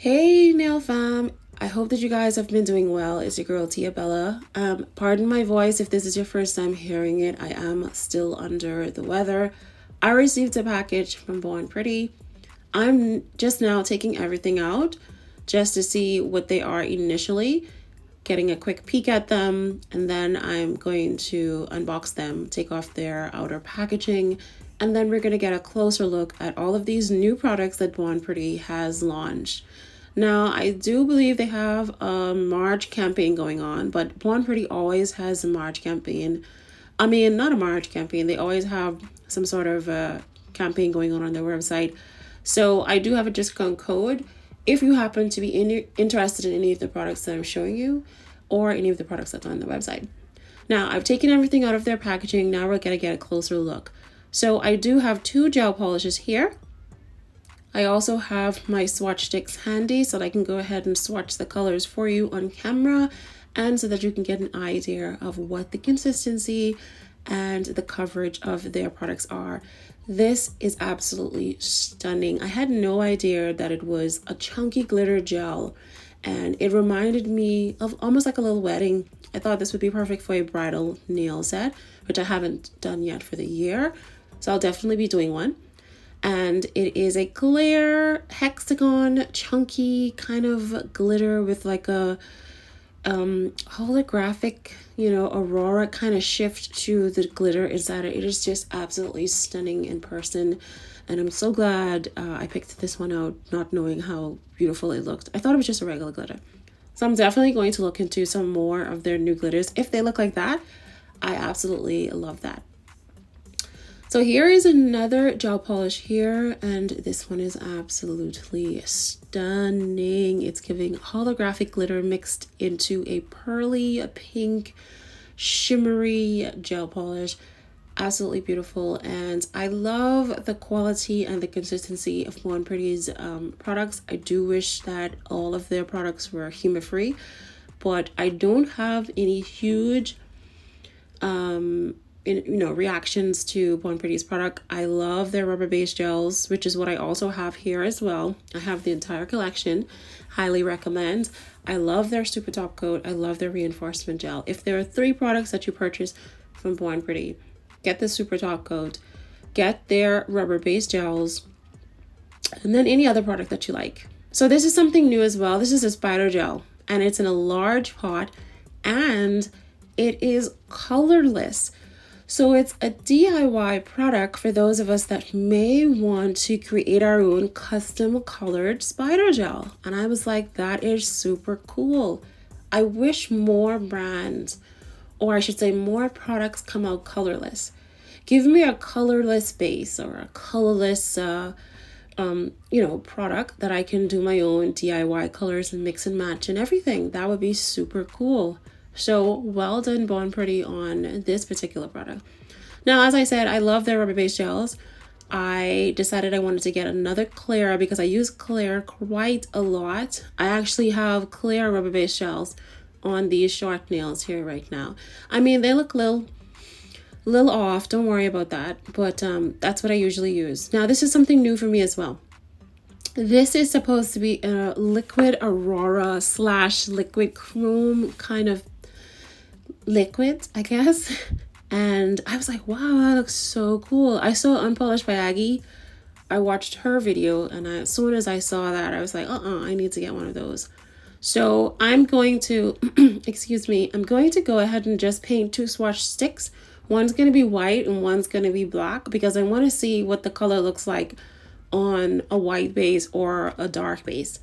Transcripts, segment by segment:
Hey nail fam, I hope that you guys have been doing well. It's your girl Tia Bella. Pardon my voice if this is your first time hearing it. I am still under the weather. I received a package from Born Pretty. I'm just now taking everything out just to see what they are initially, getting a quick peek at them, and then I'm going to unbox them, take off their outer packaging, and then we're going to get a closer look at all of these new products that Born Pretty has launched. Now, I do believe they have a March campaign going on, but Born Pretty always has a March campaign. I mean, not a March campaign, they always have some sort of a campaign going on their website. So I do have a discount code if you happen to be interested in any of the products that I'm showing you or any of the products that's on the website. Now, I've taken everything out of their packaging. Now we're going to get a closer look. So I do have two gel polishes here. I also have my swatch sticks handy so that I can go ahead and swatch the colors for you on camera and so that you can get an idea of what the consistency and the coverage of their products are. This is absolutely stunning. I had no idea that it was a chunky glitter gel, and it reminded me of almost like a little wedding. I thought this would be perfect for a bridal nail set, which I haven't done yet for the year, so I'll definitely be doing one. And it is a clear hexagon chunky kind of glitter with like a holographic, aurora kind of shift to the glitter inside it. It is just absolutely stunning in person, and I'm so glad I picked this one out not knowing how beautiful it looked. I thought it was just a regular glitter, so I'm definitely going to look into some more of their new glitters. If they look like that, I absolutely love that. So here is another gel polish here, and this one is absolutely stunning. It's giving holographic glitter mixed into a pearly pink shimmery gel polish. Absolutely beautiful, and I love the quality and the consistency of Born Pretty's products. I do wish that all of their products were humor free, but I don't have any huge reactions to Born Pretty's product. I love their rubber based gels, which is what I also have here as well. I have the entire collection. Highly recommend. I love their super top coat. I love their reinforcement gel. If there are 3 products that you purchase from Born Pretty, get the super top coat, get their rubber based gels, and then any other product that you like. So this is something new as well. This is a spider gel, and it's in a large pot, and it is colorless. So it's a DIY product for those of us that may want to create our own custom colored spider gel. And I was like, that is super cool. I wish more brands, or I should say more products, come out colorless. Give me a colorless base or a colorless product that I can do my own DIY colors and mix and match and everything. That would be super cool. So well done, Born Pretty, on this particular product. Now, as I said, I love their rubber based gels. I decided I wanted to get another clear because I use clear quite a lot. I actually have clear rubber based gels on these short nails here right now. I mean, they look little off, don't worry about that, but that's what I usually use. Now, this is something new for me as well. This is supposed to be a liquid aurora / liquid chrome kind of liquid, I guess. And I was like, wow, that looks so cool. I saw Unpolished by Aggie. I watched her video, and as soon as I saw that, I was like, I need to get one of those. So I'm going to, I'm going to go ahead and just paint 2 swatch sticks. One's going to be white and one's going to be black because I want to see what the color looks like on a white base or a dark base.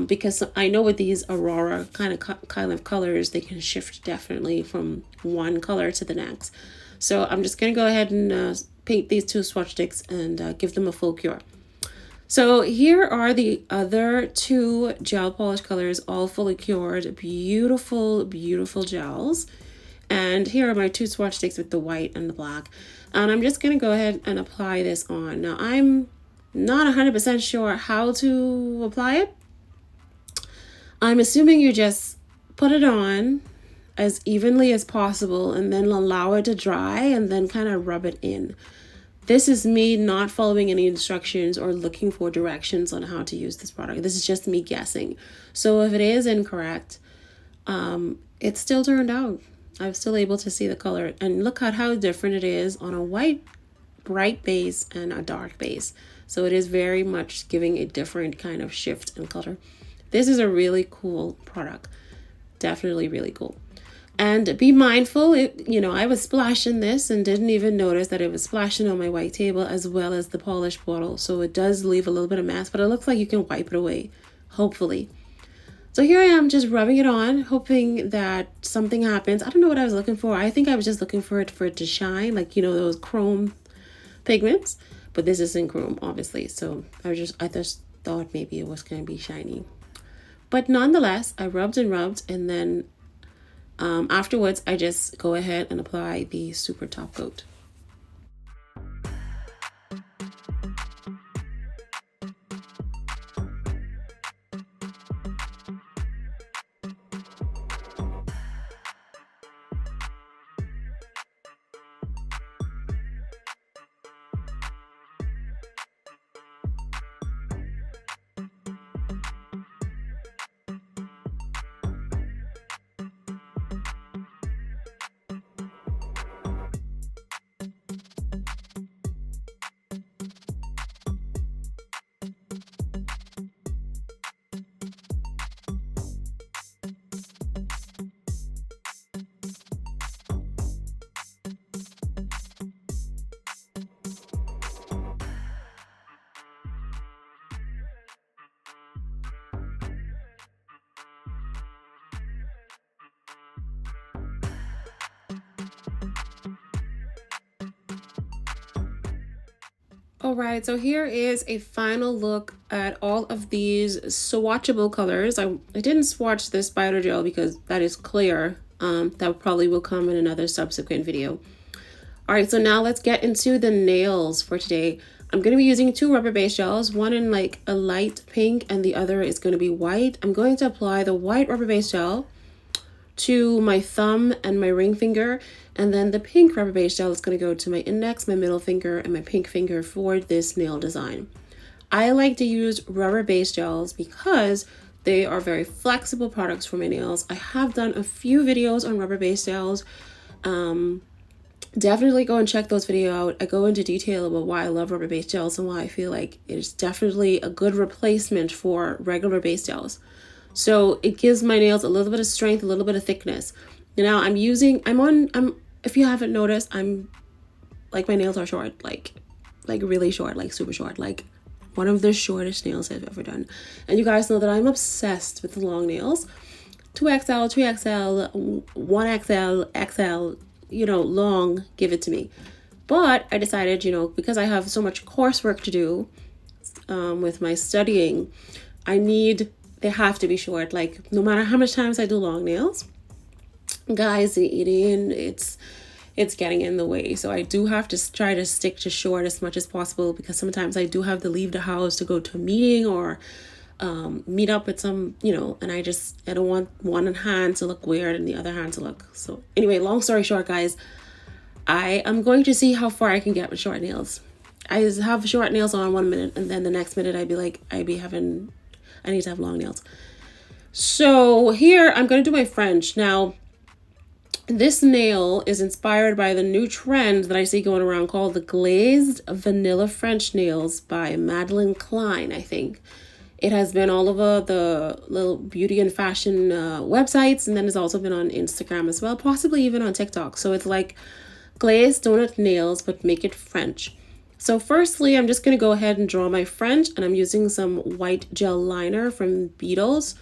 Because I know with these aurora kind of colors, they can shift definitely from one color to the next. So I'm just going to go ahead and paint these 2 swatch sticks and give them a full cure. So here are the other 2 gel polish colors, all fully cured. Beautiful, beautiful gels. And here are my 2 swatch sticks with the white and the black. And I'm just going to go ahead and apply this on. Now, I'm not 100% sure how to apply it. I'm assuming you just put it on as evenly as possible and then allow it to dry and then kind of rub it in. This is me not following any instructions or looking for directions on how to use this product. This is just me guessing. So if it is incorrect, it still turned out. I'm still able to see the color, and look at how different it is on a white bright base and a dark base. So it is very much giving a different kind of shift in color. This is a really cool product. Definitely really cool. And be mindful, I was splashing this and didn't even notice that it was splashing on my white table as well as the polished bottle. So it does leave a little bit of mess, but it looks like you can wipe it away, hopefully. So here I am just rubbing it on, hoping that something happens. I don't know what I was looking for. I think I was just looking for it to shine, like, those chrome pigments. But this isn't chrome, obviously. So I just thought maybe it was going to be shiny. But nonetheless, I rubbed and then afterwards, I just go ahead and apply the super top coat. All right, so here is a final look at all of these swatchable colors. I didn't swatch this spider gel because that is clear. That probably will come in another subsequent video. All right, so now let's get into the nails for today. I'm going to be using two rubber base gels, one in like a light pink and the other is going to be white. I'm going to apply the white rubber base gel to my thumb and my ring finger, and then the pink rubber base gel is going to go to my index, my middle finger, and my pink finger for this nail design. I like to use rubber base gels because they are very flexible products for my nails. I have done a few videos on rubber base gels. Definitely go and check those videos out. I go into detail about why I love rubber base gels and why I feel like it is definitely a good replacement for regular base gels. So it gives my nails a little bit of strength, a little bit of thickness. Now if you haven't noticed, I'm like, my nails are short, like really short, like super short, like one of the shortest nails I've ever done. And you guys know that I'm obsessed with the long nails. 2XL, 3XL, 1XL, XL, long, give it to me. But I decided, because I have so much coursework to do with my studying, they have to be short. Like, no matter how much times I do long nails, guys, it's getting in the way. So I do have to try to stick to short as much as possible, because sometimes I do have to leave the house to go to a meeting or meet up with some, and I don't want one hand to look weird and the other hand to look. So anyway, long story short, guys, I am going to see how far I can get with short nails. I have short nails on 1 minute, and then the next minute I need to have long nails. So here I'm going to do my French. Now, this nail is inspired by the new trend that I see going around called the Glazed Vanilla French Nails by Madeline Klein, I think. It has been all over the little beauty and fashion websites, and then it's also been on Instagram as well, possibly even on TikTok. So it's like glazed donut nails, but make it French. So firstly, I'm just going to go ahead and draw my French, and I'm using some white gel liner from Beetles.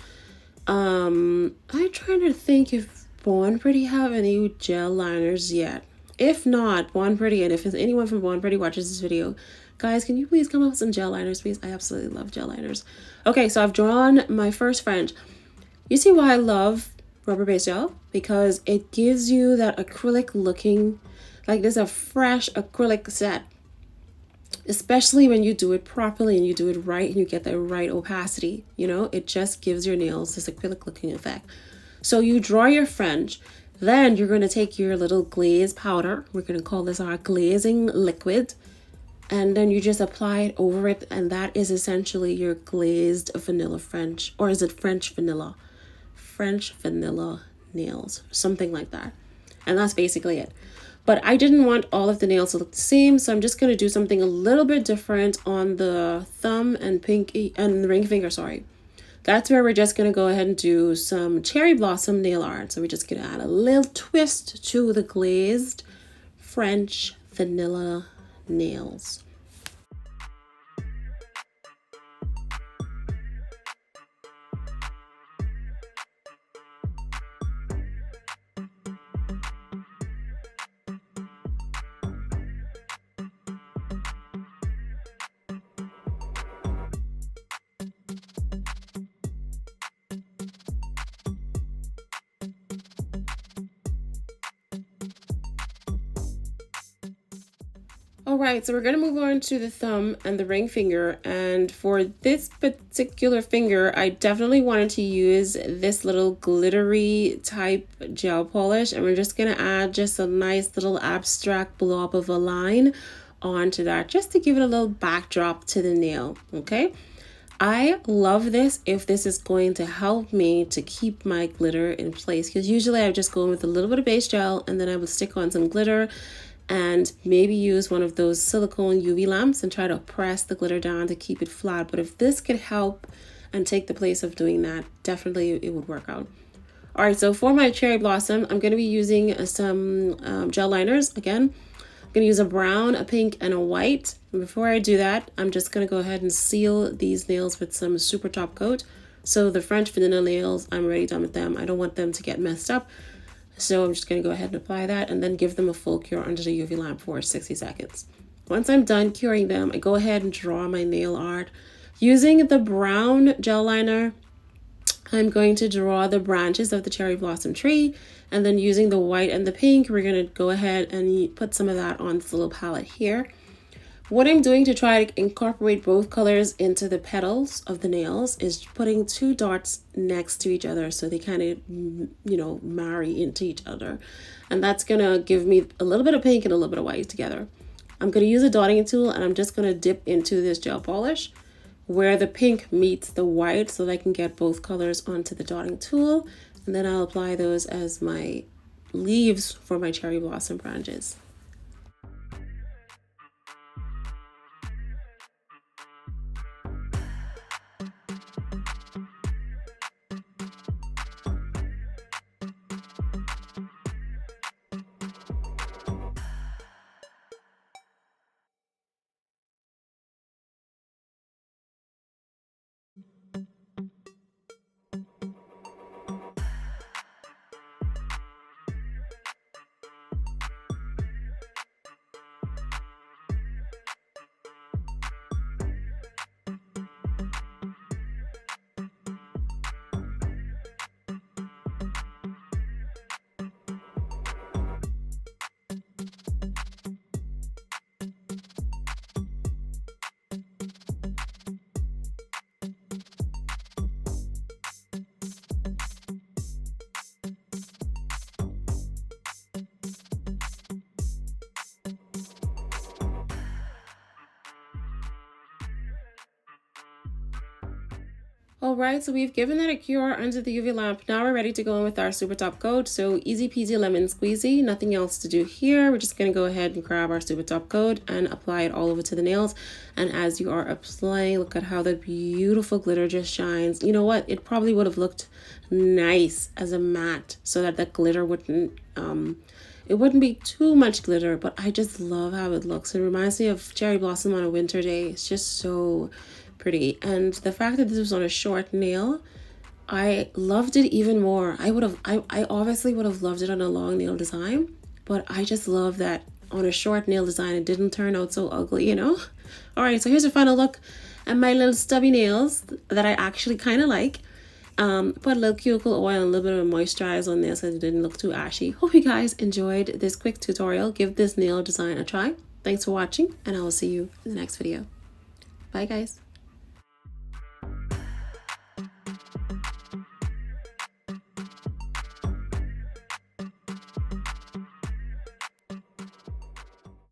I'm trying to think if Born Pretty have any gel liners yet. If not, Born Pretty, and if anyone from Born Pretty watches this video, guys, can you please come up with some gel liners, please? I absolutely love gel liners. Okay, so I've drawn my first French. You see why I love rubber base gel? Because it gives you that acrylic looking, like there's a fresh acrylic set. Especially when you do it properly and you do it right and you get the right opacity, it just gives your nails this acrylic looking effect. So you draw your French, then you're going to take your little glaze powder. We're going to call this our glazing liquid. and then you just apply it over it, and that is essentially your glazed vanilla French, or is it French vanilla? French vanilla nails, something like that. And that's basically it. But I didn't want all of the nails to look the same, so I'm just going to do something a little bit different on the thumb and pinky and the ring finger, sorry. That's where we're just going to go ahead and do some cherry blossom nail art. So we're just going to add a little twist to the glazed French vanilla nails. All right, so we're gonna move on to the thumb and the ring finger. And for this particular finger, I definitely wanted to use this little glittery type gel polish. And we're just gonna add just a nice little abstract blob of a line onto that, just to give it a little backdrop to the nail, okay? I love this if this is going to help me to keep my glitter in place, because usually I just go in with a little bit of base gel and then I will stick on some glitter and maybe use one of those silicone UV lamps and try to press the glitter down to keep it flat. But if this could help and take the place of doing that, definitely it would work out. All right, so for my cherry blossom, I'm going to be using some gel liners. Again, I'm going to use a brown, a pink, and a white. And before I do that, I'm just going to go ahead and seal these nails with some super top coat. So the French vanilla nails, I'm already done with them. I don't want them to get messed up. So I'm just going to go ahead and apply that and then give them a full cure under the UV lamp for 60 seconds. Once I'm done curing them, I go ahead and draw my nail art. Using the brown gel liner, I'm going to draw the branches of the cherry blossom tree, and then using the white and the pink, we're going to go ahead and put some of that on this little palette here. What I'm doing to try to incorporate both colors into the petals of the nails is putting two dots next to each other so they kind of, marry into each other. And that's going to give me a little bit of pink and a little bit of white together. I'm going to use a dotting tool, and I'm just going to dip into this gel polish where the pink meets the white so that I can get both colors onto the dotting tool. And then I'll apply those as my leaves for my cherry blossom branches. All right, so we've given that a cure under the UV lamp. Now we're ready to go in with our super top coat. So easy peasy lemon squeezy, nothing else to do here. We're just gonna go ahead and grab our super top coat and apply it all over to the nails. And as you are applying, look at how the beautiful glitter just shines. You know what? It probably would have looked nice as a matte so that the glitter wouldn't, it wouldn't be too much glitter, but I just love how it looks. It reminds me of cherry blossom on a winter day. It's just so pretty. And the fact that this was on a short nail, I loved it even more. I obviously would have loved it on a long nail design, but I just love that on a short nail design it didn't turn out so ugly, you know? All right, so here's a final look at my little stubby nails that I actually kind of like. Put a little cuticle oil and a little bit of moisturize on this so it didn't look too ashy. Hope you guys enjoyed this quick tutorial. Give this nail design a try. Thanks for watching, and I will see you in the next video. Bye guys.